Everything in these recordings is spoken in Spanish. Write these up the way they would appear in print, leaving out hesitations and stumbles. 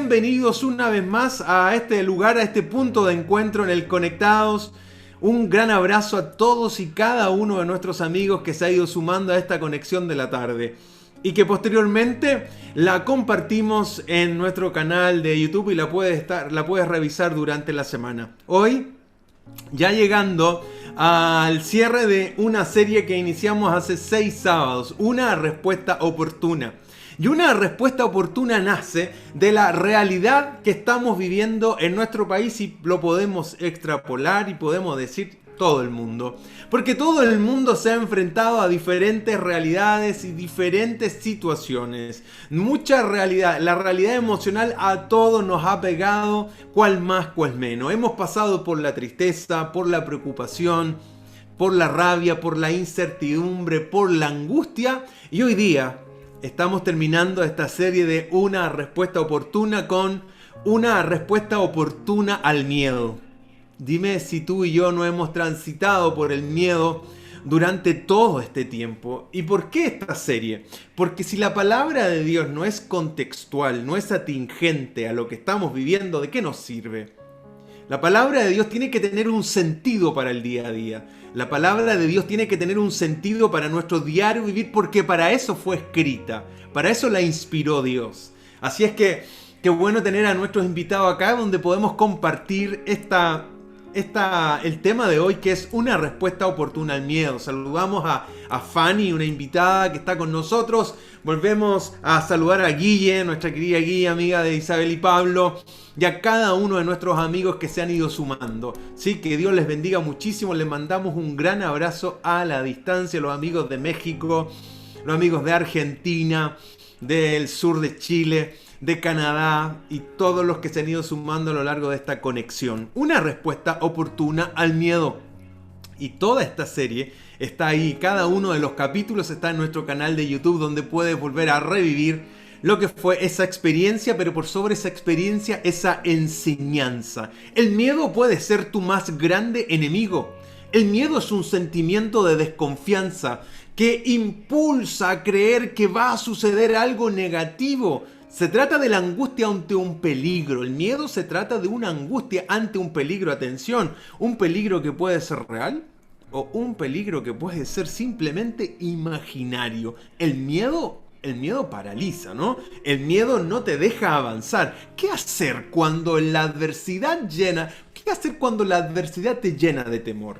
bienvenidos una vez más a este lugar, a este punto de encuentro en el Conectados. Un gran abrazo a todos y cada uno de nuestros amigos que se ha ido sumando a esta conexión de la tarde y que posteriormente la compartimos en nuestro canal de YouTube y la puedes revisar durante la semana. Hoy, ya llegando al cierre de una serie que iniciamos hace 6 sábados, una respuesta oportuna. Y una respuesta oportuna nace de la realidad que estamos viviendo en nuestro país y lo podemos extrapolar y podemos decir todo el mundo. Porque todo el mundo se ha enfrentado a diferentes realidades y diferentes situaciones. Mucha realidad, la realidad emocional a todos nos ha pegado, cual más, cual menos. Hemos pasado por la tristeza, por la preocupación, por la rabia, por la incertidumbre, por la angustia y hoy día estamos terminando esta serie de una respuesta oportuna con una respuesta oportuna al miedo. Dime si tú y yo no hemos transitado por el miedo durante todo este tiempo. ¿Y por qué esta serie? Porque si la palabra de Dios no es contextual, no es atingente a lo que estamos viviendo, ¿de qué nos sirve? La palabra de Dios tiene que tener un sentido para el día a día. La palabra de Dios tiene que tener un sentido para nuestro diario vivir porque para eso fue escrita. Para eso la inspiró Dios. Así es que qué bueno tener a nuestros invitados acá donde podemos compartir el tema de hoy que es una respuesta oportuna al miedo. Saludamos a Fanny, una invitada que está con nosotros. Volvemos a saludar a Guille, nuestra querida Guille, amiga de Isabel y Pablo, y a cada uno de nuestros amigos que se han ido sumando. Sí, que Dios les bendiga muchísimo. Les mandamos un gran abrazo a la distancia, los amigos de México, los amigos de Argentina, del sur de Chile, de Canadá y todos los que se han ido sumando a lo largo de esta conexión. Una respuesta oportuna al miedo. Y toda esta serie está ahí, cada uno de los capítulos está en nuestro canal de YouTube donde puedes volver a revivir lo que fue esa experiencia, pero por sobre esa experiencia, esa enseñanza. El miedo puede ser tu más grande enemigo. El miedo es un sentimiento de desconfianza que impulsa a creer que va a suceder algo negativo. Se trata de la angustia ante un peligro. El miedo se trata de una angustia ante un peligro. Atención, un peligro que puede ser real o un peligro que puede ser simplemente imaginario. El miedo paraliza, ¿no? El miedo no te deja avanzar. ¿Qué hacer cuando la adversidad te llena de temor?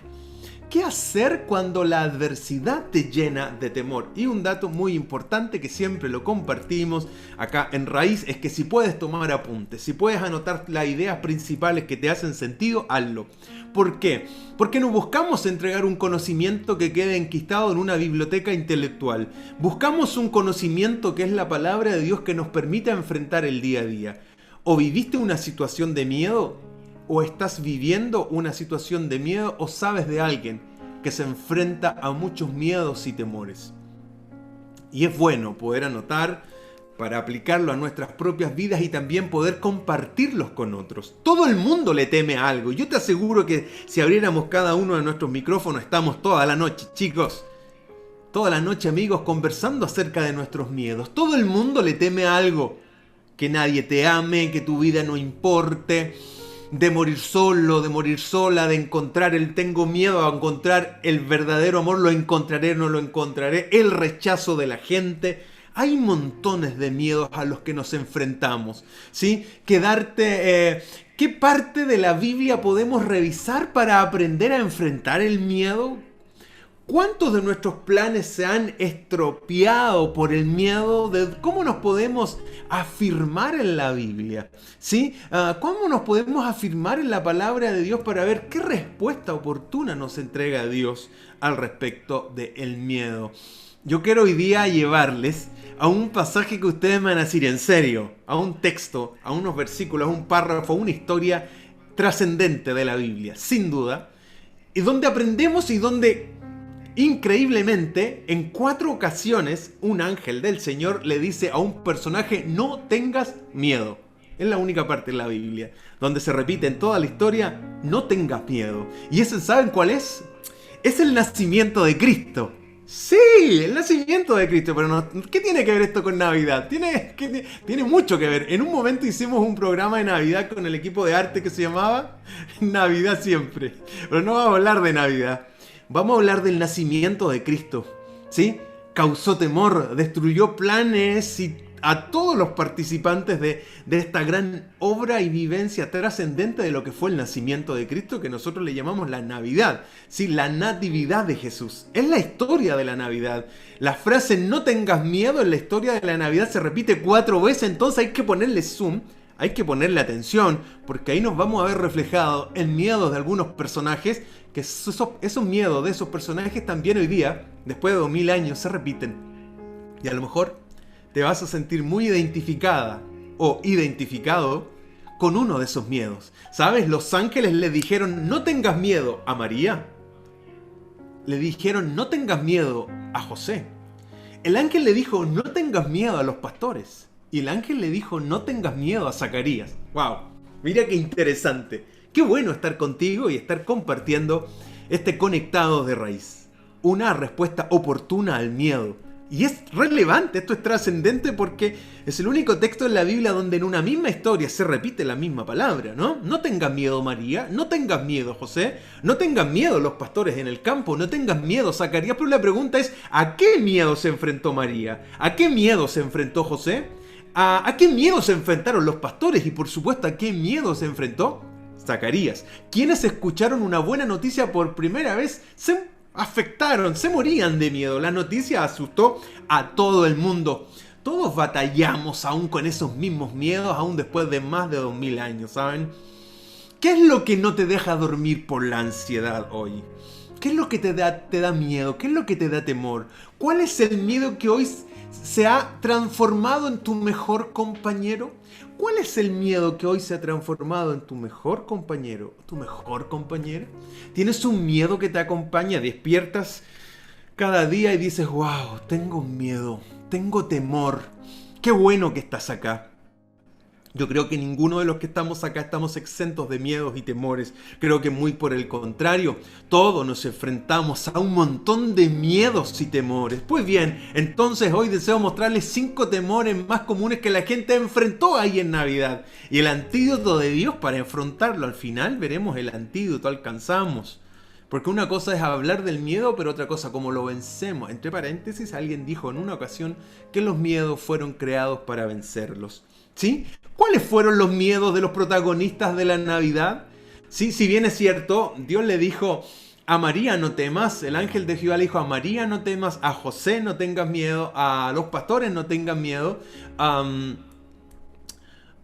¿Qué hacer cuando la adversidad te llena de temor? Y un dato muy importante que siempre lo compartimos acá en Raíz es que si puedes tomar apuntes, si puedes anotar las ideas principales que te hacen sentido, hazlo. ¿Por qué? Porque no buscamos entregar un conocimiento que quede enquistado en una biblioteca intelectual. Buscamos un conocimiento que es la palabra de Dios que nos permita enfrentar el día a día. ¿O viviste una situación de miedo? ¿O estás viviendo una situación de miedo o sabes de alguien que se enfrenta a muchos miedos y temores? Y es bueno poder anotar para aplicarlo a nuestras propias vidas y también poder compartirlos con otros. Todo el mundo le teme a algo. Yo te aseguro que si abriéramos cada uno de nuestros micrófonos estamos toda la noche, chicos. Toda la noche, amigos, conversando acerca de nuestros miedos. Todo el mundo le teme a algo. Que nadie te ame, que tu vida no importe, de morir solo, de morir sola, de encontrar tengo miedo a encontrar el verdadero amor, lo encontraré, no lo encontraré, el rechazo de la gente. Hay montones de miedos a los que nos enfrentamos, ¿sí? ¿Qué parte de la Biblia podemos revisar para aprender a enfrentar el miedo? ¿Cuántos de nuestros planes se han estropeado por el miedo? ¿Cómo nos podemos afirmar en la Biblia? ¿Sí? ¿Cómo nos podemos afirmar en la palabra de Dios para ver qué respuesta oportuna nos entrega Dios al respecto del miedo? Yo quiero hoy día llevarles a un pasaje que ustedes me van a decir en serio, a un texto, a unos versículos, a un párrafo, a una historia trascendente de la Biblia, sin duda, y donde aprendemos y donde increíblemente, en 4 ocasiones, un ángel del Señor le dice a un personaje, no tengas miedo. Es la única parte de la Biblia donde se repite en toda la historia, no tengas miedo. ¿Y ese saben cuál es? Es el nacimiento de Cristo. Sí, el nacimiento de Cristo, pero no, ¿qué tiene que ver esto con Navidad? Tiene mucho que ver. En un momento hicimos un programa de Navidad con el equipo de arte que se llamaba Navidad Siempre, pero no vamos a hablar de Navidad. Vamos a hablar del nacimiento de Cristo, ¿sí? Causó temor, destruyó planes y a todos los participantes de esta gran obra y vivencia trascendente de lo que fue el nacimiento de Cristo, que nosotros le llamamos la Navidad, ¿sí? La natividad de Jesús. Es la historia de la Navidad. La frase "no tengas miedo" en la historia de la Navidad se repite 4 veces, entonces hay que ponerle zoom, hay que ponerle atención, porque ahí nos vamos a ver reflejado el miedo de algunos personajes, que esos miedos de esos personajes también hoy día, después de 2000 años, se repiten. Y a lo mejor te vas a sentir muy identificada o identificado con uno de esos miedos. ¿Sabes? Los ángeles le dijeron "no tengas miedo" a María. Le dijeron "no tengas miedo" a José. El ángel le dijo "no tengas miedo" a los pastores. Y el ángel le dijo "no tengas miedo" a Zacarías. ¡Wow! Mira qué interesante. Qué bueno estar contigo y estar compartiendo este Conectados de Raíz. Una respuesta oportuna al miedo. Y es relevante, esto es trascendente porque es el único texto en la Biblia donde en una misma historia se repite la misma palabra, ¿no? No tengas miedo, María, no tengas miedo, José, no tengan miedo los pastores en el campo, no tengas miedo, Zacarías. Pero la pregunta es, ¿a qué miedo se enfrentó María? ¿A qué miedo se enfrentó José? ¿A qué miedo se enfrentaron los pastores? Y por supuesto, ¿a qué miedo se enfrentó Zacarías? Quienes escucharon una buena noticia por primera vez se afectaron, se morían de miedo. La noticia asustó a todo el mundo. Todos batallamos aún con esos mismos miedos, aún después de más de 2000 años, ¿saben? ¿Qué es lo que no te deja dormir por la ansiedad hoy? ¿Qué es lo que te da miedo? ¿Qué es lo que te da temor? ¿Cuál es el miedo que hoy se ha transformado en tu mejor compañero? ¿Cuál es el miedo que hoy se ha transformado en tu mejor compañero? ¿Tu mejor compañera? ¿Tienes un miedo que te acompaña? Despiertas cada día y dices, wow, tengo miedo, tengo temor. Qué bueno que estás acá. Yo creo que ninguno de los que estamos acá estamos exentos de miedos y temores. Creo que muy por el contrario, todos nos enfrentamos a un montón de miedos y temores. Pues bien, entonces hoy deseo mostrarles 5 temores más comunes que la gente enfrentó ahí en Navidad. Y el antídoto de Dios para enfrentarlo. Al final veremos el antídoto, alcanzamos. Porque una cosa es hablar del miedo, pero otra cosa cómo lo vencemos. Entre paréntesis, alguien dijo en una ocasión que los miedos fueron creados para vencerlos. ¿Sí? ¿Cuáles fueron los miedos de los protagonistas de la Navidad? Sí, si bien es cierto, Dios le dijo a María no temas, el ángel de Jehová le dijo a María no temas, a José no tengas miedo, a los pastores no tengan miedo,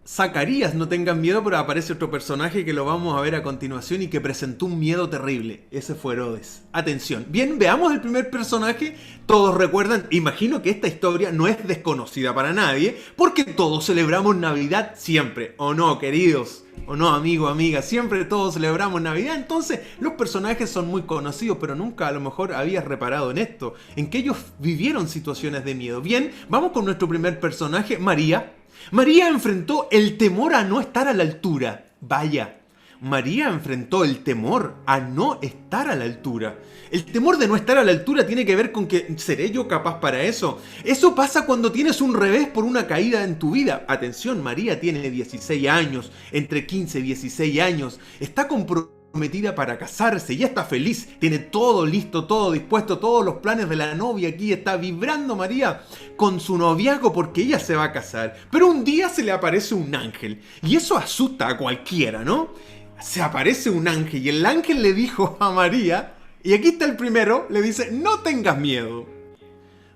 Zacarías no tengan miedo, pero aparece otro personaje que lo vamos a ver a continuación y que presentó un miedo terrible. Ese fue Herodes. Atención. Bien, veamos el primer personaje. Todos recuerdan, imagino que esta historia no es desconocida para nadie, porque todos celebramos Navidad siempre. ¿O no, queridos? ¿O no, amigo, amiga? Siempre todos celebramos Navidad. Entonces, los personajes son muy conocidos, pero nunca a lo mejor habías reparado en esto, en que ellos vivieron situaciones de miedo. Bien, vamos con nuestro primer personaje, María. María enfrentó el temor a no estar a la altura. Vaya, María enfrentó el temor a no estar a la altura. El temor de no estar a la altura tiene que ver con que ¿seré yo capaz para eso? Eso pasa cuando tienes un revés por una caída en tu vida. Atención, María tiene 16 años, entre 15 y 16 años. Está comprometida para casarse, ya está feliz, tiene todo listo, todo dispuesto, todos los planes de la novia aquí, está vibrando María con su noviazgo porque ella se va a casar. Pero un día se le aparece un ángel y eso asusta a cualquiera, ¿no? Se aparece un ángel y el ángel le dijo a María, y aquí está el primero, le dice, no tengas miedo.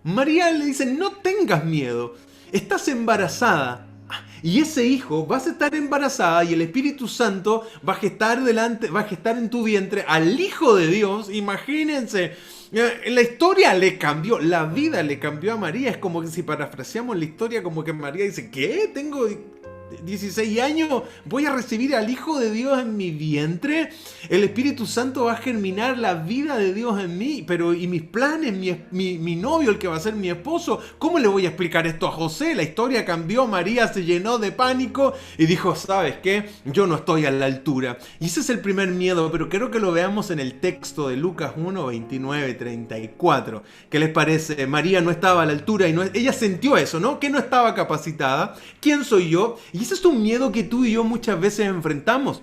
María le dice, no tengas miedo, estás embarazada. Y ese hijo, vas a estar embarazada y el Espíritu Santo va a gestar en tu vientre al Hijo de Dios. Imagínense, la historia le cambió, la vida le cambió a María. Es como que si parafraseamos la historia, como que María dice, ¿qué? 16 años, voy a recibir al Hijo de Dios en mi vientre. El Espíritu Santo va a germinar la vida de Dios en mí. Pero, ¿y mis planes? Mi novio, el que va a ser mi esposo. ¿Cómo le voy a explicar esto a José? La historia cambió, María se llenó de pánico y dijo, ¿sabes qué? Yo no estoy a la altura. Y ese es el primer miedo, pero quiero que lo veamos en el texto de Lucas 1, 29, 34. ¿Qué les parece? María no estaba a la altura y ella sintió eso, ¿no? Que no estaba capacitada. ¿Quién soy yo? Y ese es un miedo que tú y yo muchas veces enfrentamos.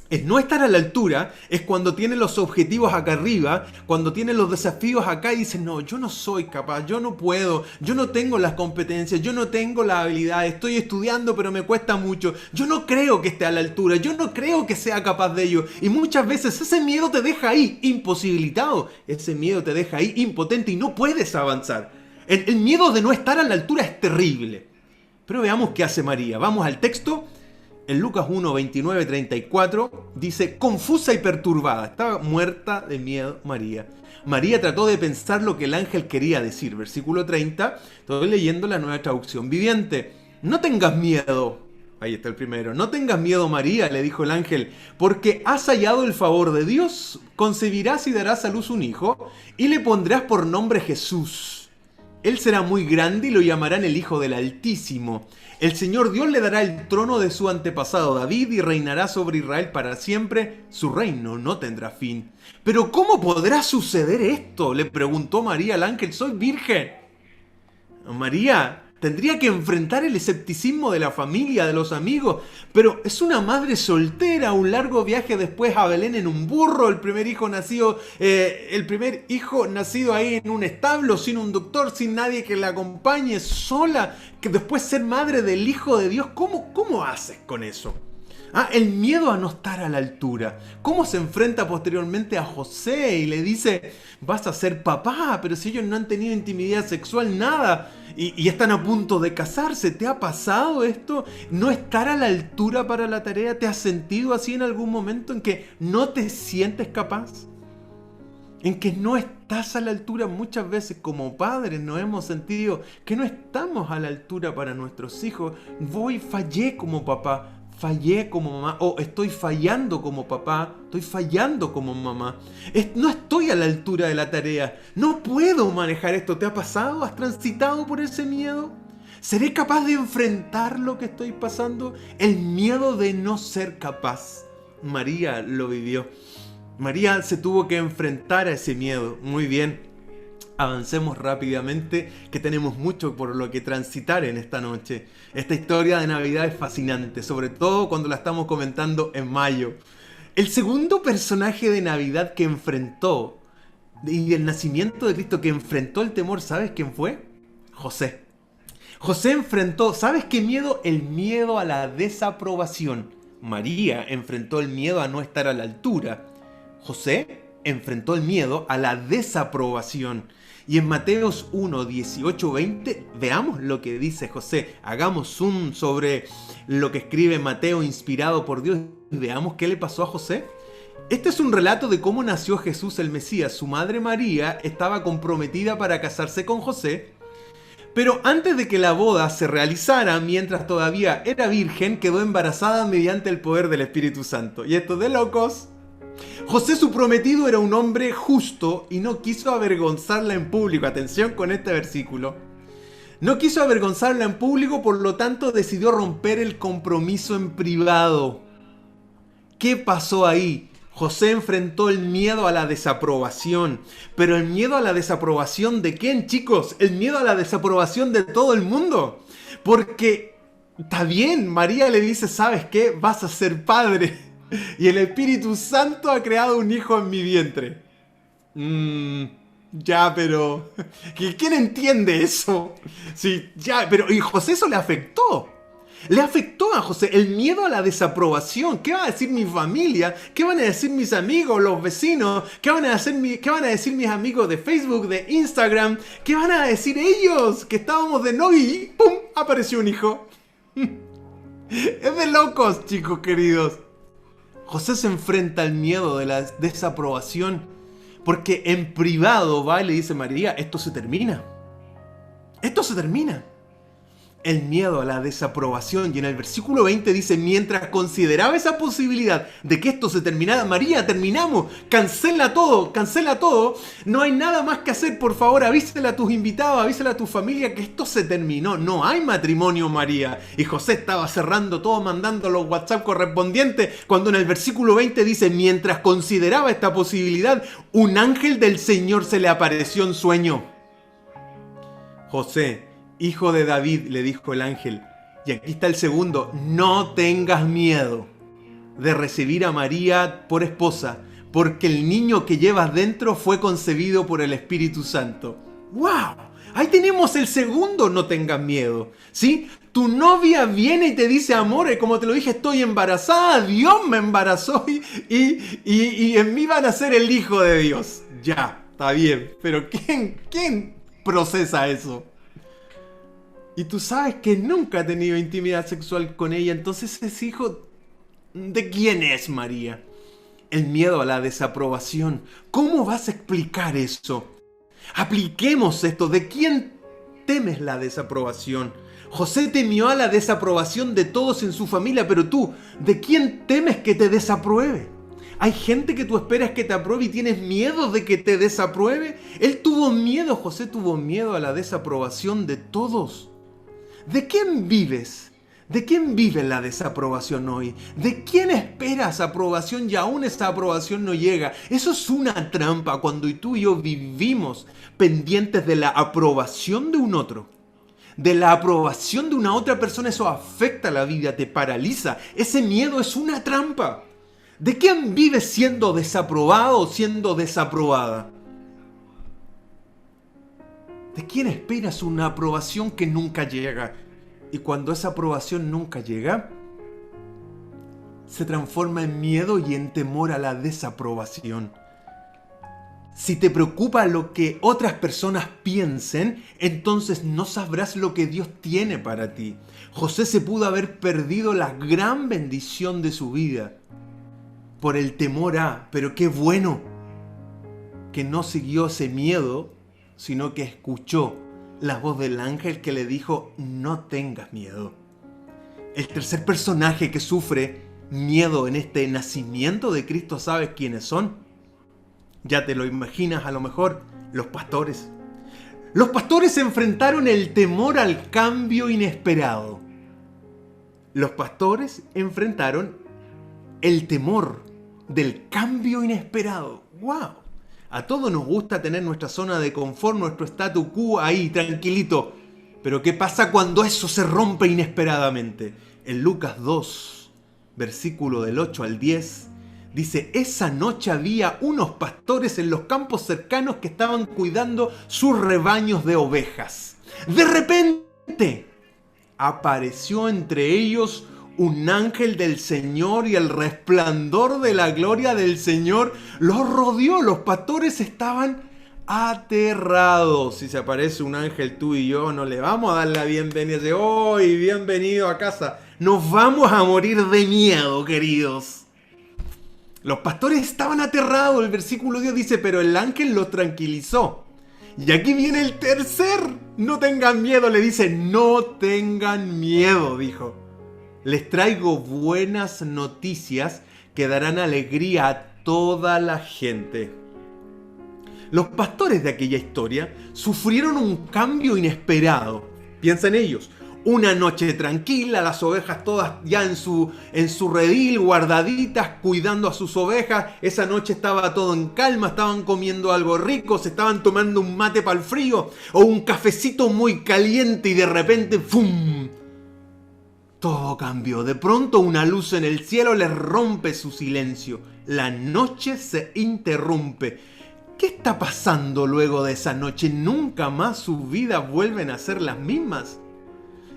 El no estar a la altura es cuando tienes los objetivos acá arriba, cuando tienes los desafíos acá y dices, no, yo no soy capaz, yo no puedo, yo no tengo las competencias, yo no tengo la habilidad, estoy estudiando pero me cuesta mucho, yo no creo que esté a la altura, yo no creo que sea capaz de ello. Y muchas veces ese miedo te deja ahí imposibilitado, ese miedo te deja ahí impotente y no puedes avanzar. El miedo de no estar a la altura es terrible. Pero veamos qué hace María. Vamos al texto. En Lucas 1, 29, 34 dice, confusa y perturbada. Estaba muerta de miedo María. María trató de pensar lo que el ángel quería decir. Versículo 30. Estoy leyendo la Nueva Traducción Viviente. No tengas miedo. Ahí está el primero. No tengas miedo, María, le dijo el ángel, porque has hallado el favor de Dios. Concebirás y darás a luz un hijo y le pondrás por nombre Jesús. Él será muy grande y lo llamarán el Hijo del Altísimo. El Señor Dios le dará el trono de su antepasado David y reinará sobre Israel para siempre. Su reino no tendrá fin. ¿Pero cómo podrá suceder esto?, le preguntó María al ángel. Soy virgen. María tendría que enfrentar el escepticismo de la familia, de los amigos, pero es una madre soltera, un largo viaje después a Belén en un burro, el primer hijo nacido ahí en un establo, sin un doctor, sin nadie que la acompañe, sola, que después ser madre del Hijo de Dios. ¿Cómo haces con eso? El miedo a no estar a la altura. ¿Cómo se enfrenta posteriormente a José y le dice, vas a ser papá, pero si ellos no han tenido intimidad sexual, nada, y están a punto de casarse? ¿Te ha pasado esto? ¿No estar a la altura para la tarea? ¿Te has sentido así en algún momento en que no te sientes capaz? En que no estás a la altura. Muchas veces como padres nos hemos sentido que no estamos a la altura para nuestros hijos. Fallé como papá. Fallé como mamá, o estoy fallando como papá, estoy fallando como mamá. No estoy a la altura de la tarea, no puedo manejar esto. ¿Te ha pasado? ¿Has transitado por ese miedo? ¿Seré capaz de enfrentar lo que estoy pasando? El miedo de no ser capaz. María lo vivió. María se tuvo que enfrentar a ese miedo. Muy bien. Avancemos rápidamente, que tenemos mucho por lo que transitar en esta noche. Esta historia de Navidad es fascinante, sobre todo cuando la estamos comentando en mayo. El segundo personaje de Navidad que enfrentó, y el nacimiento de Cristo que enfrentó el temor, ¿sabes quién fue? José. José enfrentó, ¿sabes qué miedo? El miedo a la desaprobación. María enfrentó el miedo a no estar a la altura. José enfrentó el miedo a la desaprobación. Y en Mateos 1, 18, 20, veamos lo que dice José. Hagamos zoom sobre lo que escribe Mateo inspirado por Dios y veamos qué le pasó a José. Este es un relato de cómo nació Jesús el Mesías. Su madre María estaba comprometida para casarse con José, pero antes de que la boda se realizara, mientras todavía era virgen, quedó embarazada mediante el poder del Espíritu Santo. Y esto de locos. José, su prometido, era un hombre justo y no quiso avergonzarla en público. Atención con este versículo. No quiso avergonzarla en público, por lo tanto decidió romper el compromiso en privado. ¿Qué pasó ahí? José enfrentó el miedo a la desaprobación. ¿Pero el miedo a la desaprobación de quién, chicos? El miedo a la desaprobación de todo el mundo. Porque, está bien, María le dice, ¿sabes qué? Vas a ser padre. Y el Espíritu Santo ha creado un hijo en mi vientre. Pero ¿quién entiende eso? Sí, pero y José eso le afectó. Le afectó a José el miedo a la desaprobación. ¿Qué va a decir mi familia? ¿Qué van a decir mis amigos, los vecinos? ¿Qué van a decir mis amigos de Facebook, de Instagram? ¿Qué van a decir ellos? Que estábamos de novio y ¡pum! Apareció un hijo. Es de locos, chicos queridos. José se enfrenta al miedo de la desaprobación porque en privado va y le dice a María, esto se termina. Esto se termina. el miedo a la desaprobación. Y en el versículo 20 dice, mientras consideraba esa posibilidad de que esto se terminara, María, terminamos, cancela todo, no hay nada más que hacer, por favor, avísale a tus invitados, avísale a tu familia que esto se terminó, no hay matrimonio, María. Y José estaba cerrando todo, mandando los WhatsApp correspondientes, cuando en el versículo 20 dice, mientras consideraba esta posibilidad, un ángel del Señor se le apareció en sueño. José, hijo de David, le dijo el ángel, y aquí está el segundo, no tengas miedo de recibir a María por esposa, porque el niño que llevas dentro fue concebido por el Espíritu Santo. ¡Wow! Ahí tenemos el segundo, no tengas miedo, ¿sí? Tu novia viene y te dice, amor, como te lo dije, estoy embarazada, Dios me embarazó y en mí van a ser el Hijo de Dios. Ya, está bien, pero ¿quién procesa eso? Y tú sabes que nunca ha tenido intimidad sexual con ella, entonces ese hijo, ¿de quién es María? El miedo a la desaprobación. ¿Cómo vas a explicar eso? Apliquemos esto. ¿De quién temes la desaprobación? José temió a la desaprobación de todos en su familia, pero tú, ¿de quién temes que te desapruebe? Hay gente que tú esperas que te apruebe y tienes miedo de que te desapruebe. Él tuvo miedo, José tuvo miedo a la desaprobación de todos. ¿De quién vives? ¿De quién vive la desaprobación hoy? ¿De quién esperas aprobación y aún esa aprobación no llega? Eso es una trampa cuando tú y yo vivimos pendientes de la aprobación de un otro. De la aprobación de una otra persona, eso afecta la vida, te paraliza. Ese miedo es una trampa. ¿De quién vives siendo desaprobado o siendo desaprobada? ¿De quién esperas una aprobación que nunca llega? Y cuando esa aprobación nunca llega, se transforma en miedo y en temor a la desaprobación. Si te preocupa lo que otras personas piensen, entonces no sabrás lo que Dios tiene para ti. José se pudo haber perdido la gran bendición de su vida por el temor a, pero qué bueno que no siguió ese miedo, sino que escuchó la voz del ángel que le dijo, no tengas miedo. El tercer personaje que sufre miedo en este nacimiento de Cristo, ¿sabes quiénes son? Ya te lo imaginas a lo mejor, los pastores. Los pastores enfrentaron el temor al cambio inesperado. Los pastores enfrentaron el temor del cambio inesperado. ¡Wow! A todos nos gusta tener nuestra zona de confort, nuestro statu quo ahí, tranquilito. Pero ¿qué pasa cuando eso se rompe inesperadamente? En Lucas 2, versículo del 8 al 10, dice, esa noche había unos pastores en los campos cercanos que estaban cuidando sus rebaños de ovejas. De repente, apareció entre ellos un ángel del Señor y el resplandor de la gloria del Señor los rodeó. Los pastores estaban aterrados. Si se aparece un ángel, tú y yo no le vamos a dar la bienvenida. ¡Hoy, bienvenido a casa! Nos vamos a morir de miedo, queridos. Los pastores estaban aterrados. El versículo 10 dice, pero el ángel los tranquilizó. Y aquí viene el tercer. No tengan miedo, le dice. No tengan miedo, dijo. Les traigo buenas noticias que darán alegría a toda la gente. Los pastores de aquella historia sufrieron un cambio inesperado. Piensa en ellos. Una noche tranquila, las ovejas todas ya en su redil, guardaditas, cuidando a sus ovejas. Esa noche estaba todo en calma, estaban comiendo algo rico, se estaban tomando un mate para el frío o un cafecito muy caliente y de repente ¡fum! Todo cambió. De pronto una luz en el cielo les rompe su silencio. La noche se interrumpe. ¿Qué está pasando luego de esa noche? ¿Nunca más sus vidas vuelven a ser las mismas?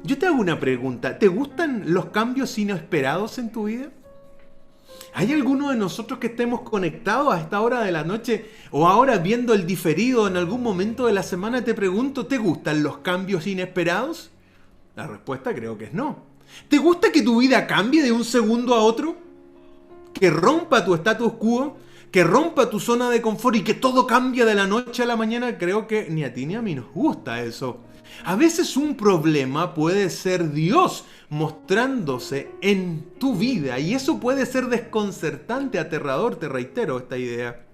Yo te hago una pregunta. ¿Te gustan los cambios inesperados en tu vida? ¿Hay alguno de nosotros que estemos conectados a esta hora de la noche o ahora viendo el diferido en algún momento de la semana? Te pregunto, ¿te gustan los cambios inesperados? La respuesta creo que es no. ¿Te gusta que tu vida cambie de un segundo a otro? ¿Que rompa tu status quo? ¿Que rompa tu zona de confort y que todo cambie de la noche a la mañana? Creo que ni a ti ni a mí nos gusta eso. A veces un problema puede ser Dios mostrándose en tu vida y eso puede ser desconcertante, aterrador, te reitero esta idea.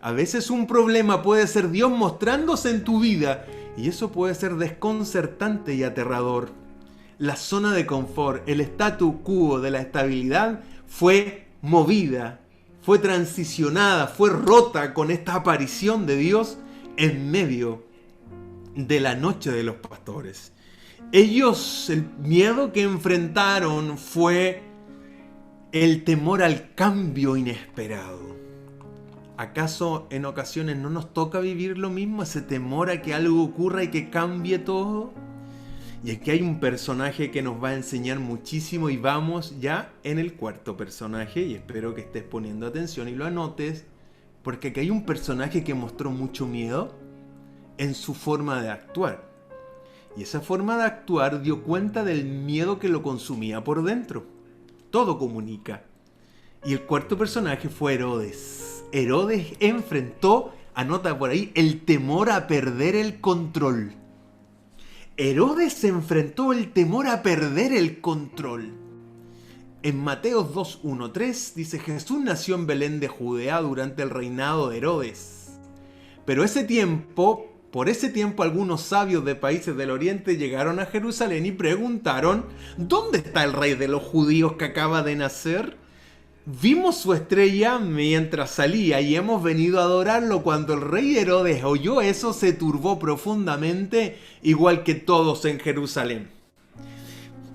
A veces un problema puede ser Dios mostrándose en tu vida y eso puede ser desconcertante y aterrador. La zona de confort, el statu quo de la estabilidad fue movida, fue transicionada, fue rota con esta aparición de Dios en medio de la noche de los pastores. Ellos, el miedo que enfrentaron fue el temor al cambio inesperado. ¿Acaso en ocasiones no nos toca vivir lo mismo? Ese temor a que algo ocurra y que cambie todo. Y aquí hay un personaje que nos va a enseñar muchísimo y vamos ya en el cuarto personaje y espero que estés poniendo atención y lo anotes porque aquí hay un personaje que mostró mucho miedo en su forma de actuar. Y esa forma de actuar dio cuenta del miedo que lo consumía por dentro. Todo comunica. Y el cuarto personaje fue Herodes. Herodes enfrentó, anota por ahí, el temor a perder el control. Herodes enfrentó el temor a perder el control. En Mateo 2:1-3 dice: Jesús nació en Belén de Judea durante el reinado de Herodes. Pero por ese tiempo algunos sabios de países del oriente llegaron a Jerusalén y preguntaron: ¿dónde está el rey de los judíos que acaba de nacer? Vimos su estrella mientras salía y hemos venido a adorarlo. Cuando el rey Herodes oyó eso, se turbó profundamente, igual que todos en Jerusalén.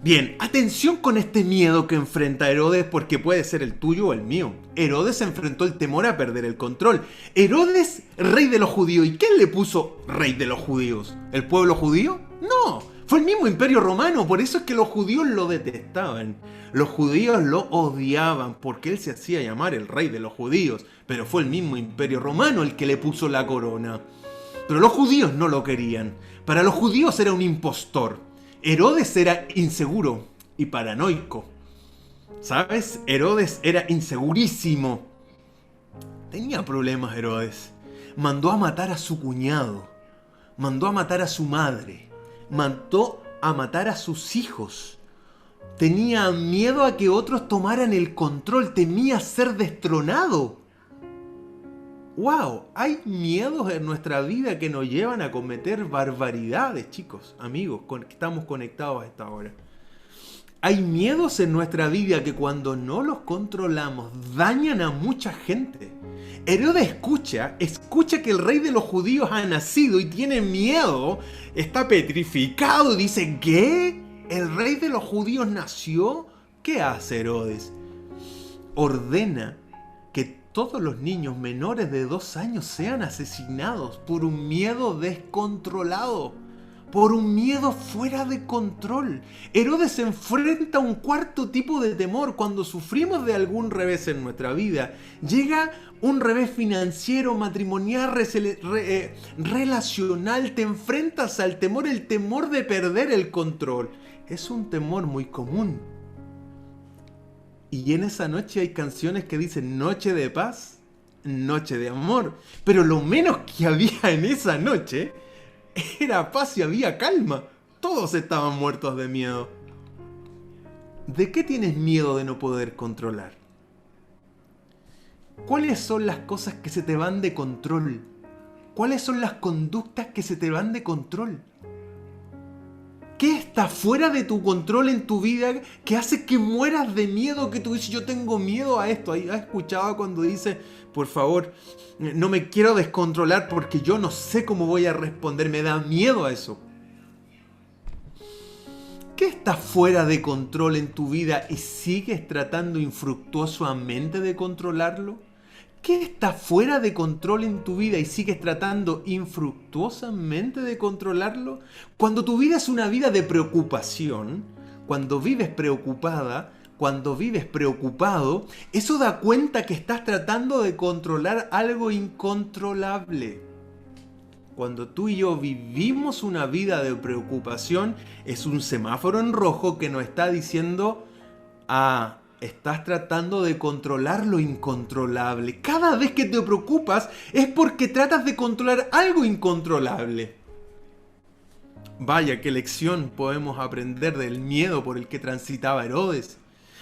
Bien, atención con este miedo que enfrenta Herodes, porque puede ser el tuyo o el mío. Herodes enfrentó el temor a perder el control. Herodes, rey de los judíos. ¿Y quién le puso rey de los judíos? ¿El pueblo judío? No, fue el mismo imperio romano, por eso es que los judíos lo detestaban. Los judíos lo odiaban porque él se hacía llamar el rey de los judíos, pero fue el mismo imperio romano el que le puso la corona. Pero los judíos no lo querían. Para los judíos era un impostor. Herodes era inseguro y paranoico. ¿Sabes? Herodes era insegurísimo. Tenía problemas Herodes. Mandó a matar a su cuñado. Mandó a matar a su madre. Mandó a matar a sus hijos. Tenía miedo a que otros tomaran el control. Temía ser destronado. ¡Wow! Hay miedos en nuestra vida que nos llevan a cometer barbaridades, chicos, amigos, que estamos conectados a esta hora. Hay miedos en nuestra vida que cuando no los controlamos dañan a mucha gente. Herodes escucha que el rey de los judíos ha nacido y tiene miedo, está petrificado y dice: ¿qué? ¿El rey de los judíos nació? ¿Qué hace Herodes? Ordena que todos los niños menores de 2 años sean asesinados por un miedo descontrolado, por un miedo fuera de control. Herodes se enfrenta a un cuarto tipo de temor cuando sufrimos de algún revés en nuestra vida. Llega un revés financiero, matrimonial, relacional, te enfrentas al temor, el temor de perder el control. Es un temor muy común. Y en esa noche hay canciones que dicen noche de paz, noche de amor. Pero lo menos que había en esa noche era paz y había calma. Todos estaban muertos de miedo. ¿De qué tienes miedo de no poder controlar? ¿Cuáles son las cosas que se te van de control? ¿Cuáles son las conductas que se te van de control? ¿Qué está fuera de tu control en tu vida que hace que mueras de miedo? Que tú dices: yo tengo miedo a esto. ¿Has escuchado cuando dice: por favor, no me quiero descontrolar porque yo no sé cómo voy a responder? Me da miedo a eso. ¿Qué está fuera de control en tu vida y sigues tratando infructuosamente de controlarlo? ¿Qué está fuera de control en tu vida y sigues tratando infructuosamente de controlarlo? Cuando tu vida es una vida de preocupación, cuando vives preocupada, cuando vives preocupado, eso da cuenta que estás tratando de controlar algo incontrolable. Cuando tú y yo vivimos una vida de preocupación, es un semáforo en rojo que nos está diciendo: estás tratando de controlar lo incontrolable. Cada vez que te preocupas es porque tratas de controlar algo incontrolable. Vaya, qué lección podemos aprender del miedo por el que transitaba Herodes.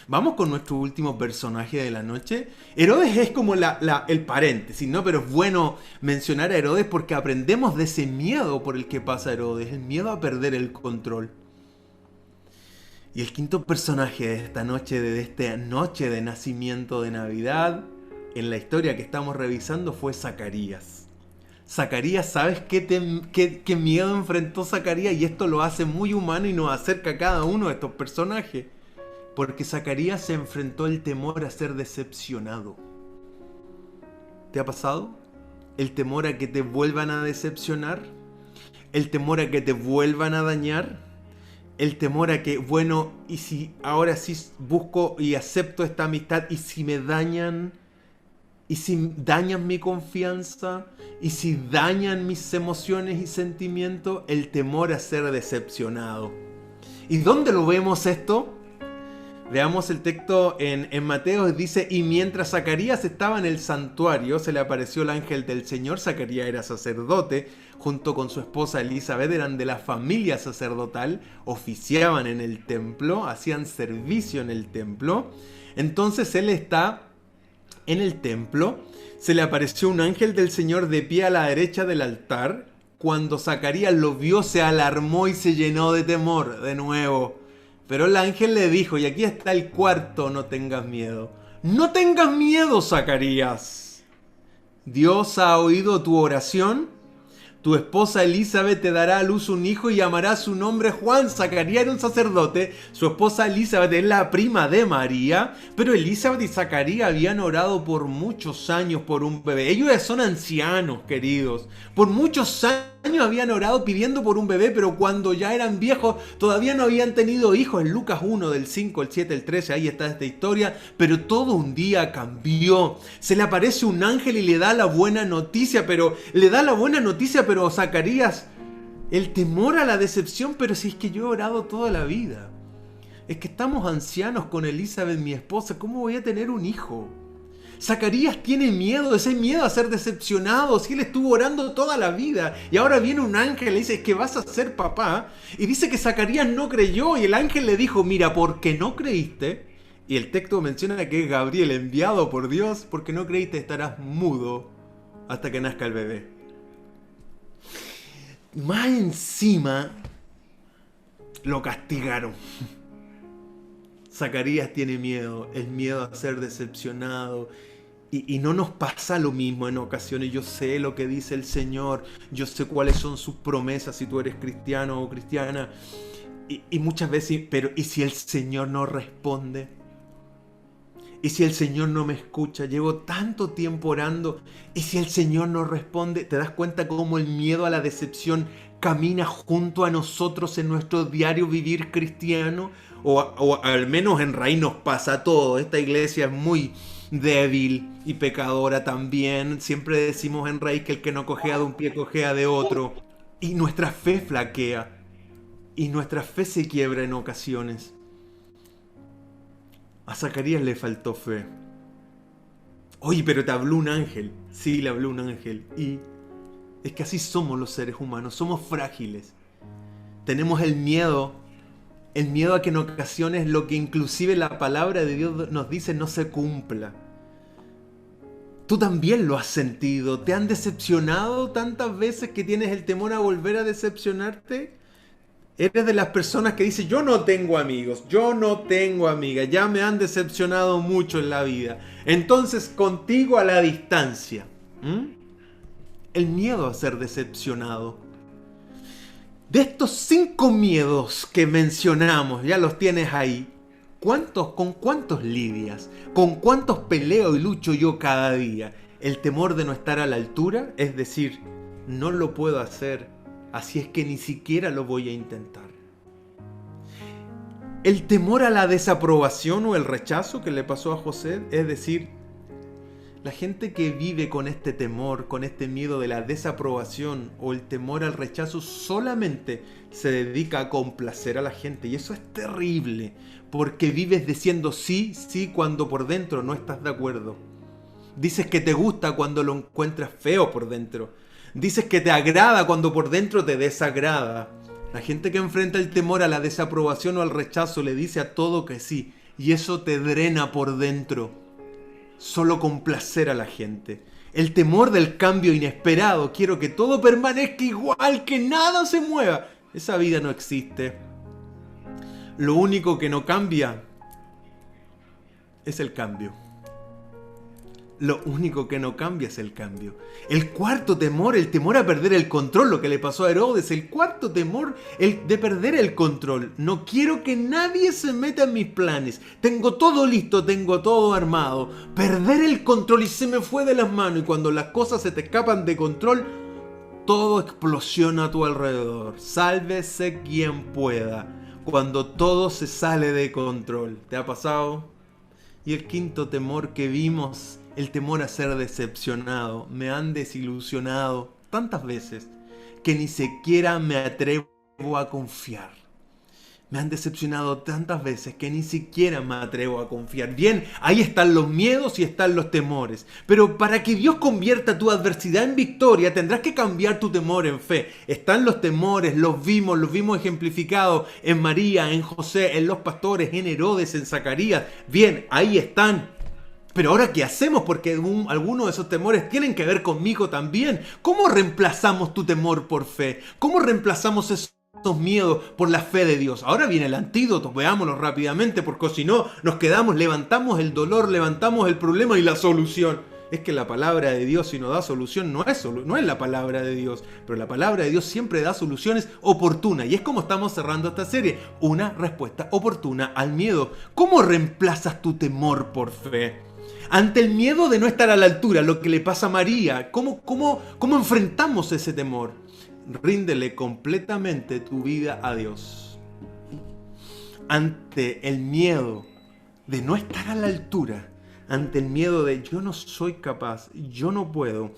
Vamos con nuestro último personaje de la noche. Herodes es como el paréntesis, ¿no? Pero es bueno mencionar a Herodes porque aprendemos de ese miedo por el que pasa Herodes, el miedo a perder el control. Y el quinto personaje de esta noche de nacimiento de Navidad, en la historia que estamos revisando, fue Zacarías. Zacarías, ¿sabes qué miedo enfrentó Zacarías? Y esto lo hace muy humano y nos acerca a cada uno de estos personajes. Porque Zacarías se enfrentó el temor a ser decepcionado. ¿Te ha pasado? El temor a que te vuelvan a decepcionar. El temor a que te vuelvan a dañar. El temor a que, bueno, y si ahora sí busco y acepto esta amistad, y si me dañan, y si dañan mi confianza, y si dañan mis emociones y sentimientos, el temor a ser decepcionado. ¿Y dónde lo vemos esto? Veamos el texto en Mateo, dice: y mientras Zacarías estaba en el santuario, se le apareció el ángel del Señor. Zacarías era sacerdote, junto con su esposa Elizabeth, eran de la familia sacerdotal, oficiaban en el templo, hacían servicio en el templo. Entonces él está en el templo, se le apareció un ángel del Señor de pie a la derecha del altar. Cuando Zacarías lo vio, se alarmó y se llenó de temor de nuevo. Pero el ángel le dijo, y aquí está el cuarto: no tengas miedo. No tengas miedo, Zacarías. Dios ha oído tu oración. Tu esposa Elizabeth te dará a luz un hijo y llamará su nombre Juan. Zacarías era un sacerdote. Su esposa Elizabeth es la prima de María. Pero Elizabeth y Zacarías habían orado por muchos años por un bebé. Ellos ya son ancianos, queridos. Por muchos años habían orado pidiendo por un bebé, pero cuando ya eran viejos todavía no habían tenido hijos. En Lucas 1, del 5, el 7, el 13, ahí está esta historia. Pero todo un día cambió. Se le aparece un ángel y le da la buena noticia, pero Zacarías, el temor a la decepción: pero si es que yo he orado toda la vida, es que estamos ancianos con Elizabeth, mi esposa, ¿cómo voy a tener un hijo? Zacarías tiene miedo, ese miedo a ser decepcionado, si él estuvo orando toda la vida y ahora viene un ángel y le dice: es que vas a ser papá. Y dice que Zacarías no creyó y el ángel le dijo: mira, porque no creíste, y el texto menciona que es Gabriel enviado por Dios, porque no creíste estarás mudo hasta que nazca el bebé. Más encima lo castigaron. Zacarías tiene miedo, el miedo a ser decepcionado. Y no nos pasa lo mismo en ocasiones. Yo sé lo que dice el Señor, yo sé cuáles son sus promesas si tú eres cristiano o cristiana. Y muchas veces, pero ¿y si el Señor no responde? ¿Y si el Señor no me escucha? Llevo tanto tiempo orando. ¿Y si el Señor no responde? ¿Te das cuenta cómo el miedo a la decepción camina junto a nosotros en nuestro diario vivir cristiano? O al menos en Raíz nos pasa todo. Esta iglesia es muy débil y pecadora también. Siempre decimos en Raíz que el que no cojea de un pie cojea de otro. Y nuestra fe flaquea. Y nuestra fe se quiebra en ocasiones. A Zacarías le faltó fe. Oye, pero te habló un ángel. Sí, le habló un ángel. Y es que así somos los seres humanos. Somos frágiles. Tenemos el miedo a que en ocasiones lo que inclusive la palabra de Dios nos dice no se cumpla. Tú también lo has sentido. ¿Te han decepcionado tantas veces que tienes el temor a volver a decepcionarte? Eres de las personas que dicen: yo no tengo amigos, yo no tengo amigas, ya me han decepcionado mucho en la vida. Entonces, contigo a la distancia. El miedo a ser decepcionado. De estos 5 miedos que mencionamos, ya los tienes ahí. ¿Con cuántos lidias? ¿Con cuántos peleo y lucho yo cada día? El temor de no estar a la altura, es decir, no lo puedo hacer, así es que ni siquiera lo voy a intentar. El temor a la desaprobación o el rechazo que le pasó a José, es decir, la gente que vive con este temor, con este miedo de la desaprobación o el temor al rechazo, solamente se dedica a complacer a la gente. Y eso es terrible, porque vives diciendo sí, sí, cuando por dentro no estás de acuerdo. Dices que te gusta cuando lo encuentras feo por dentro. Dices que te agrada cuando por dentro te desagrada. La gente que enfrenta el temor a la desaprobación o al rechazo le dice a todo que sí, y eso te drena por dentro. Solo complacer a la gente. El temor del cambio inesperado. Quiero que todo permanezca igual, que nada se mueva. Esa vida no existe. Lo único que no cambia es el cambio. Lo único que no cambia es el cambio. El cuarto temor, el temor a perder el control, lo que le pasó a Herodes. El cuarto temor, el de perder el control. No quiero que nadie se meta en mis planes. Tengo todo listo, tengo todo armado. Perder el control y se me fue de las manos. Y cuando las cosas se te escapan de control, todo explosiona a tu alrededor. Sálvese quien pueda. Cuando todo se sale de control. ¿Te ha pasado? Y el quinto temor que vimos, el temor a ser decepcionado. Me han desilusionado tantas veces que ni siquiera me atrevo a confiar. Me han decepcionado tantas veces que ni siquiera me atrevo a confiar. Bien, ahí están los miedos y están los temores. Pero para que Dios convierta tu adversidad en victoria, tendrás que cambiar tu temor en fe. Están los temores, los vimos ejemplificados en María, en José, en los pastores, en Herodes, en Zacarías. Bien, ahí están. Pero ahora, ¿qué hacemos? Porque algunos de esos temores tienen que ver conmigo también. ¿Cómo reemplazamos tu temor por fe? ¿Cómo reemplazamos esos miedos por la fe de Dios? Ahora viene el antídoto, veámoslo rápidamente, porque si no nos quedamos, levantamos el dolor, levantamos el problema y la solución. Es que la palabra de Dios, si no da solución, no es la palabra de Dios, pero la palabra de Dios siempre da soluciones oportunas. Y es como estamos cerrando esta serie, una respuesta oportuna al miedo. ¿Cómo reemplazas tu temor por fe? Ante el miedo de no estar a la altura, lo que le pasa a María, ¿cómo enfrentamos ese temor? Ríndele completamente tu vida a Dios. Ante el miedo de no estar a la altura, ante el miedo de yo no soy capaz, yo no puedo,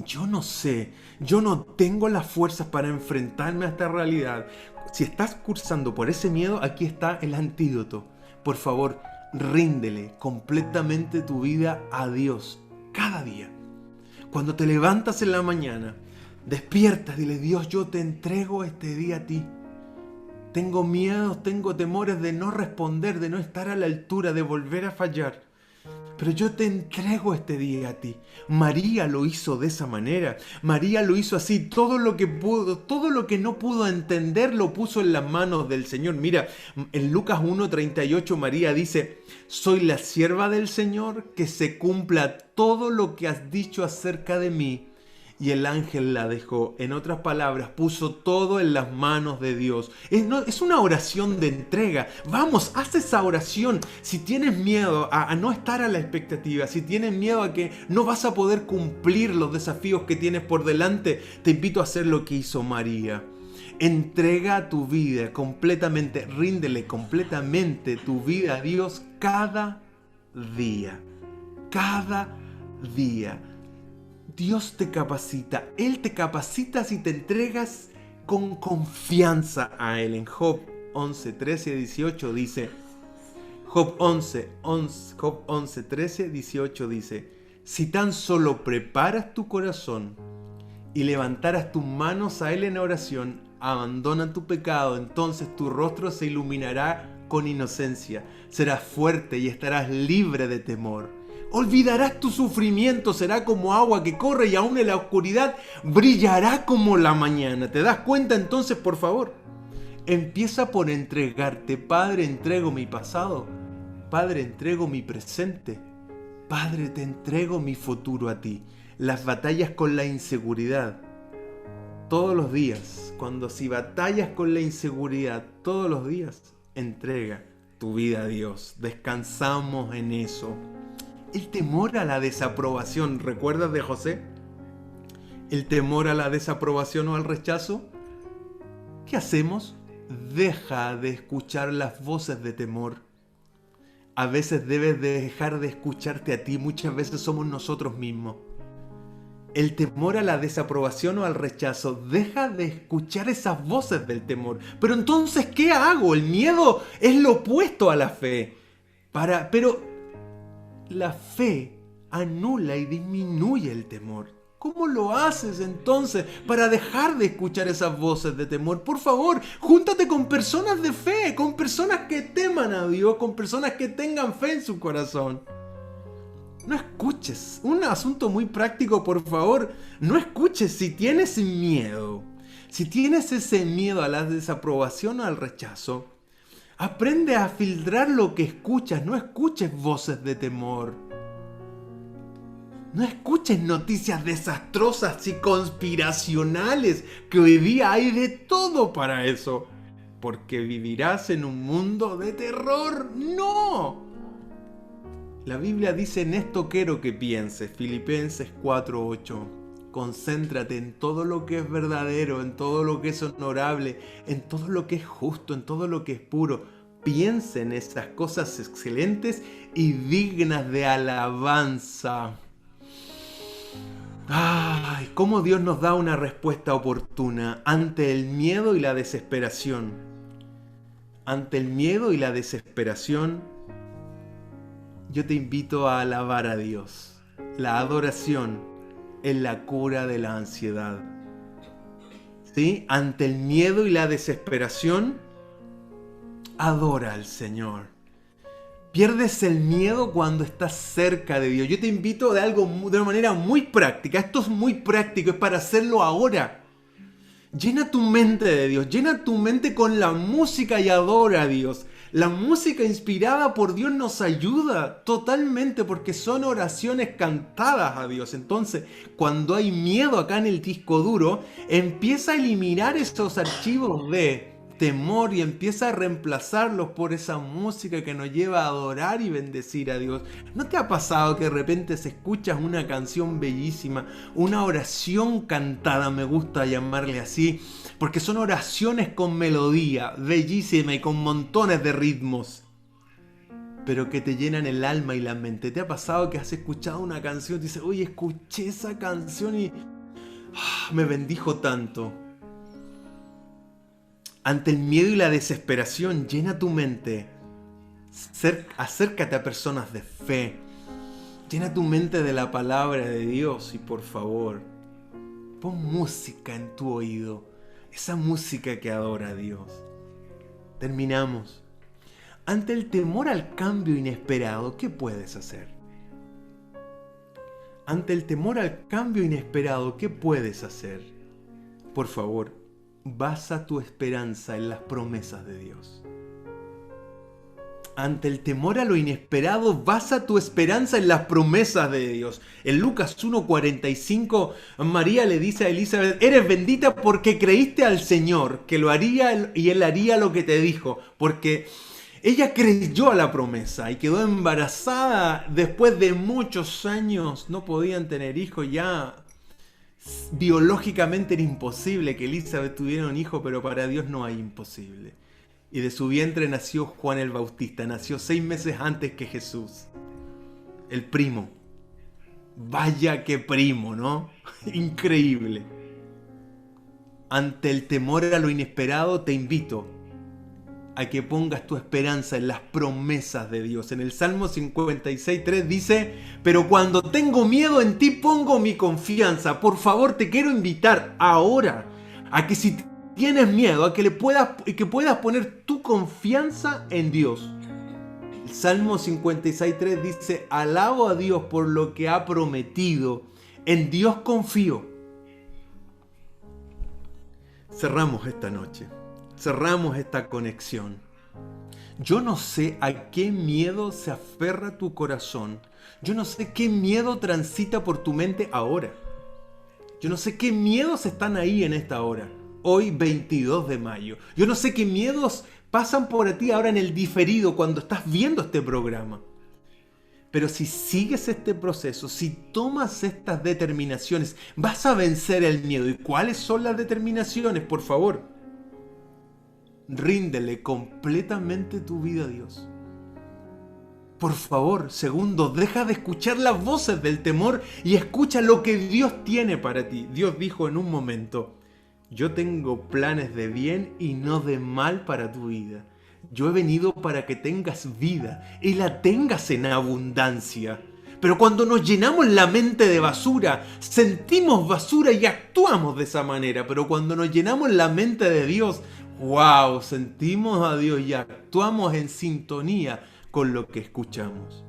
yo no sé, yo no tengo las fuerzas para enfrentarme a esta realidad. Si estás cursando por ese miedo, aquí está el antídoto. Por favor, ríndele completamente tu vida a Dios cada día. Cuando te levantas en la mañana, despierta, dile: Dios, yo te entrego este día a ti. Tengo miedos, tengo temores de no responder, de no estar a la altura, de volver a fallar. Pero yo te entrego este día a ti. María lo hizo de esa manera. María lo hizo así. Todo lo que pudo, todo lo que no pudo entender lo puso en las manos del Señor. Mira, en Lucas 1:38 María dice: soy la sierva del Señor, que se cumpla todo lo que has dicho acerca de mí. Y el ángel la dejó. En otras palabras, puso todo en las manos de Dios. Es una oración de entrega. Vamos, haz esa oración. Si tienes miedo a no estar a la expectativa, si tienes miedo a que no vas a poder cumplir los desafíos que tienes por delante, te invito a hacer lo que hizo María. Entrega tu vida completamente, ríndele completamente tu vida a Dios cada día. Cada día. Dios te capacita, Él te capacita si te entregas con confianza a Él. En Job 11, 13, 18 dice, Job 11, 13, 18 dice: si tan solo preparas tu corazón y levantaras tus manos a Él en oración, abandona tu pecado, entonces tu rostro se iluminará con inocencia, serás fuerte y estarás libre de temor. Olvidarás tu sufrimiento, será como agua que corre y aún en la oscuridad brillará como la mañana. ¿Te das cuenta entonces, por favor? Empieza por entregarte. Padre, entrego mi pasado. Padre, entrego mi presente. Padre, te entrego mi futuro a ti. Las batallas con la inseguridad. Todos los días, si batallas con la inseguridad, todos los días, entrega tu vida a Dios. Descansamos en eso. El temor a la desaprobación, ¿recuerdas de José? El temor a la desaprobación o al rechazo. ¿Qué hacemos? Deja de escuchar las voces de temor. A veces debes de dejar de escucharte a ti, muchas veces somos nosotros mismos. El temor a la desaprobación o al rechazo, deja de escuchar esas voces del temor. Pero entonces, ¿qué hago? El miedo es lo opuesto a la fe. Pero la fe anula y disminuye el temor. ¿Cómo lo haces entonces para dejar de escuchar esas voces de temor? Por favor, júntate con personas de fe, con personas que teman a Dios, con personas que tengan fe en su corazón. No escuches. Un asunto muy práctico, por favor. No escuches si tienes miedo. Si tienes ese miedo a la desaprobación o al rechazo, aprende a filtrar lo que escuchas. No escuches voces de temor. No escuches noticias desastrosas y conspiracionales, que hoy día hay de todo para eso. Porque vivirás en un mundo de terror. ¡No! La Biblia dice: en esto quiero que pienses. Filipenses 4:8. Concéntrate en todo lo que es verdadero, en todo lo que es honorable, en todo lo que es justo, en todo lo que es puro. Piensa en esas cosas excelentes y dignas de alabanza. ¡Ay! Cómo Dios nos da una respuesta oportuna ante el miedo y la desesperación. Ante el miedo y la desesperación, yo te invito a alabar a Dios. La adoración es la cura de la ansiedad. ¿Sí? Ante el miedo y la desesperación, adora al Señor. Pierdes el miedo cuando estás cerca de Dios. Yo te invito de una manera muy práctica. Esto es muy práctico, es para hacerlo ahora. Llena tu mente de Dios, llena tu mente con la música y adora a Dios. La música inspirada por Dios nos ayuda totalmente porque son oraciones cantadas a Dios. Entonces, cuando hay miedo acá en el disco duro, empieza a eliminar estos archivos de temor y empieza a reemplazarlos por esa música que nos lleva a adorar y bendecir a Dios. ¿No te ha pasado que de repente se escuchas una canción bellísima, una oración cantada, me gusta llamarle así, porque son oraciones con melodía, bellísima y con montones de ritmos, pero que te llenan el alma y la mente? ¿Te ha pasado que has escuchado una canción y dices: oye, escuché esa canción y me bendijo tanto? Ante el miedo y la desesperación, llena tu mente. Acércate a personas de fe. Llena tu mente de la palabra de Dios y por favor, pon música en tu oído. Esa música que adora a Dios. Terminamos. Ante el temor al cambio inesperado, ¿qué puedes hacer? Ante el temor al cambio inesperado, ¿qué puedes hacer? Por favor, basa tu esperanza en las promesas de Dios. Ante el temor a lo inesperado, basa tu esperanza en las promesas de Dios. En Lucas 1:45, María le dice a Elizabeth: eres bendita porque creíste al Señor, que lo haría y Él haría lo que te dijo. Porque ella creyó a la promesa y quedó embarazada después de muchos años. No podían tener hijos ya. Biológicamente era imposible que Elizabeth tuviera un hijo, pero para Dios no hay imposible. Y de su vientre nació Juan el Bautista, nació 6 meses antes que Jesús. El primo. Vaya que primo, ¿no? Increíble. Ante el temor a lo inesperado, te invito a que pongas tu esperanza en las promesas de Dios. En el Salmo 56:3 dice: pero cuando tengo miedo, en ti pongo mi confianza. Por favor, te quiero invitar ahora a que si tienes miedo, a que puedas poner tu confianza en Dios. El Salmo 56:3 dice: alabo a Dios por lo que ha prometido, en Dios confío. Cerramos esta noche. Cerramos esta conexión. Yo no sé a qué miedo se aferra tu corazón. Yo no sé qué miedo transita por tu mente ahora. Yo no sé qué miedos están ahí en esta hora. Hoy 22 de mayo. Yo no sé qué miedos pasan por ti ahora en el diferido cuando estás viendo este programa. Pero si sigues este proceso, si tomas estas determinaciones, vas a vencer el miedo. ¿Y cuáles son las determinaciones? Por favor, ríndele completamente tu vida a Dios. Por favor, segundo, deja de escuchar las voces del temor y escucha lo que Dios tiene para ti. Dios dijo en un momento: yo tengo planes de bien y no de mal para tu vida. Yo he venido para que tengas vida y la tengas en abundancia. Pero cuando nos llenamos la mente de basura, sentimos basura y actuamos de esa manera. Pero cuando nos llenamos la mente de Dios, wow, sentimos a Dios y actuamos en sintonía con lo que escuchamos.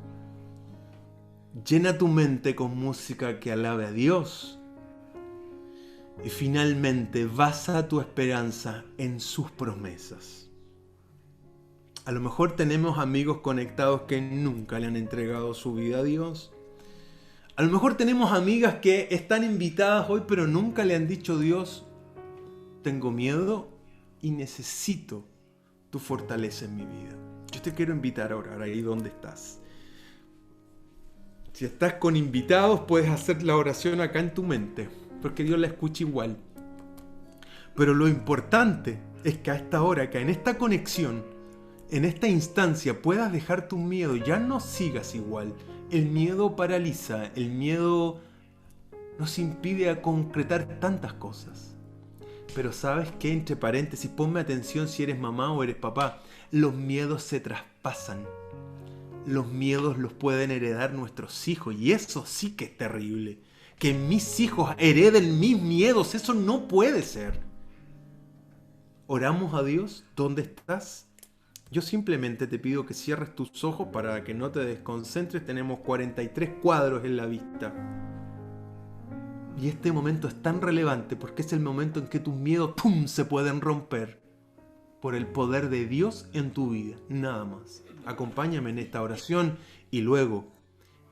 Llena tu mente con música que alabe a Dios. Y finalmente, basa tu esperanza en sus promesas. A lo mejor tenemos amigos conectados que nunca le han entregado su vida a Dios. A lo mejor tenemos amigas que están invitadas hoy, pero nunca le han dicho: Dios, tengo miedo y necesito tu fortaleza en mi vida. Yo te quiero invitar a orar ahí donde estás. Si estás con invitados, puedes hacer la oración acá en tu mente, porque Dios la escucha igual. Pero lo importante es que a esta hora, que en esta conexión, en esta instancia, puedas dejar tu miedo. Ya no sigas igual. El miedo paraliza, el miedo nos impide a concretar tantas cosas. Pero ¿sabes qué? Entre paréntesis, ponme atención si eres mamá o eres papá. Los miedos se traspasan. Los miedos los pueden heredar nuestros hijos. Y eso sí que es terrible. Que mis hijos hereden mis miedos. Eso no puede ser. Oramos a Dios. ¿Dónde estás? Yo simplemente te pido que cierres tus ojos para que no te desconcentres. Tenemos 43 cuadros en la vista. Y este momento es tan relevante porque es el momento en que tus miedos ¡pum!, se pueden romper por el poder de Dios en tu vida. Nada más. Acompáñame en esta oración y luego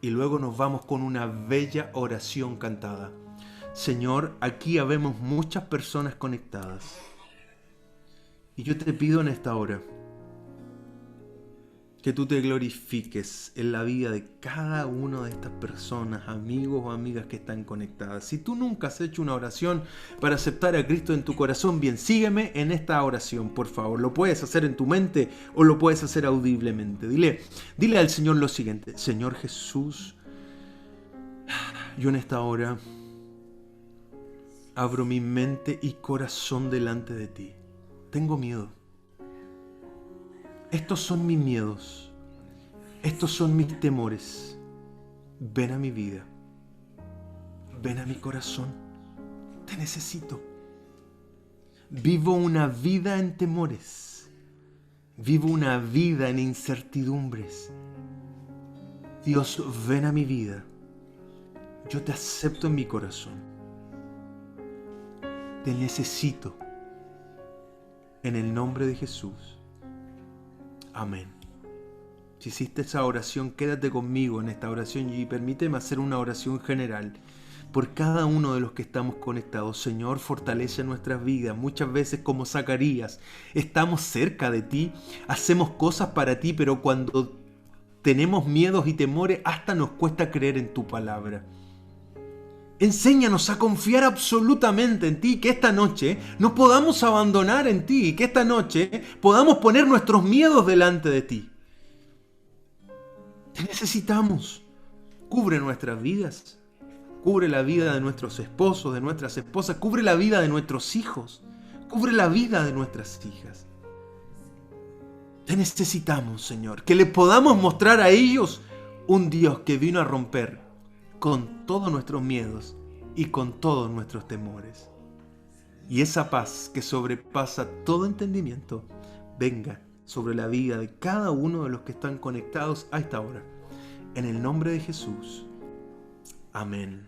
nos vamos con una bella oración cantada. Señor, aquí habemos muchas personas conectadas. Y yo te pido en esta hora que tú te glorifiques en la vida de cada una de estas personas, amigos o amigas que están conectadas. Si tú nunca has hecho una oración para aceptar a Cristo en tu corazón, bien, sígueme en esta oración, por favor. Lo puedes hacer en tu mente o lo puedes hacer audiblemente. Dile al Señor lo siguiente: Señor Jesús, yo en esta hora abro mi mente y corazón delante de ti. Tengo miedo. Estos son mis miedos. Estos son mis temores. Ven a mi vida. Ven a mi corazón. Te necesito. Vivo una vida en temores. Vivo una vida en incertidumbres. Dios, ven a mi vida. Yo te acepto en mi corazón. Te necesito. En el nombre de Jesús. Amén. Si hiciste esa oración, quédate conmigo en esta oración y permíteme hacer una oración general por cada uno de los que estamos conectados. Señor, fortalece nuestras vidas. Muchas veces, como Zacarías, estamos cerca de ti, hacemos cosas para ti, pero cuando tenemos miedos y temores, hasta nos cuesta creer en tu palabra. Enséñanos a confiar absolutamente en ti, que esta noche no podamos abandonar en ti, y que esta noche podamos poner nuestros miedos delante de ti. Te necesitamos. Cubre nuestras vidas. Cubre la vida de nuestros esposos, de nuestras esposas. Cubre la vida de nuestros hijos. Cubre la vida de nuestras hijas. Te necesitamos, Señor. Que le podamos mostrar a ellos un Dios que vino a romper con todos nuestros miedos y con todos nuestros temores. Y esa paz que sobrepasa todo entendimiento, venga sobre la vida de cada uno de los que están conectados a esta hora. En el nombre de Jesús. Amén.